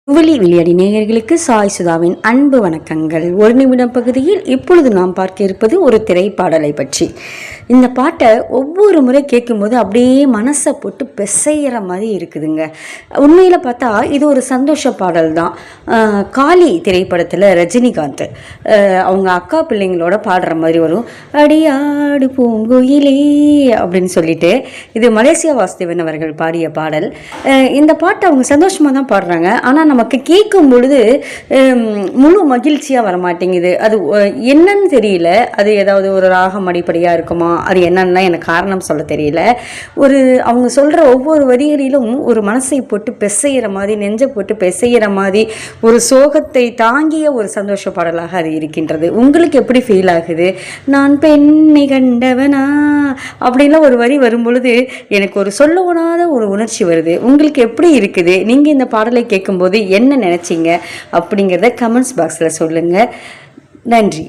புவலி விளையாடி நேயர்களுக்கு சாய் சுதாவின் அன்பு வணக்கங்கள். ஒரு நிமிடம் பகுதியில் இப்பொழுது நாம் பார்க்க இருப்பது ஒரு திரைப்பாடலை பற்றி. இந்த பாட்டை ஒவ்வொரு முறை கேட்கும்போது அப்படியே மனசை போட்டு பிசைகிற மாதிரி இருக்குதுங்க. உண்மையில் பார்த்தா இது ஒரு சந்தோஷ பாடல் தான். காளி திரைப்படத்தில் ரஜினிகாந்த் அவங்க அக்கா பிள்ளைங்களோட பாடுற மாதிரி வரும். அடியாடு பூங்குயிலே அப்படின்னு சொல்லிட்டு, இது மலேசியா வாசுதேவன் அவர்கள் பாடிய பாடல். இந்த பாட்டை அவங்க சந்தோஷமாக தான் பாடுறாங்க. ஆனால் நமக்கு கேட்கும் பொழுது முழு மகிழ்ச்சியாக வரமாட்டேங்குது. அது என்னன்னு தெரியல. அது ஏதாவது ஒரு ராகம் அடிப்படையாக இருக்குமா, அது என்னன்னா எனக்கு காரணம் சொல்ல தெரியல. அவங்க சொல்கிற ஒவ்வொரு வரிகளிலும் ஒரு மனசை போட்டு பெசைகிற மாதிரி, நெஞ்சை போட்டு பெசைகிற மாதிரி, ஒரு சோகத்தை தாங்கிய ஒரு சந்தோஷ பாடலாக அது இருக்கின்றது. உங்களுக்கு எப்படி ஃபீல் ஆகுது? நான் பெண்ணை கண்டவனா அப்படின்லாம் ஒரு வரி வரும்பொழுது எனக்கு ஒரு சொல்ல உணாத ஒரு உணர்ச்சி வருது. உங்களுக்கு எப்படி இருக்குது? நீங்கள் இந்த பாடலை கேட்கும்போது என்ன நினச்சிங்க அப்படிங்கிறத கமெண்ட்ஸ் பாக்ஸில் சொல்லுங்கள். நன்றி.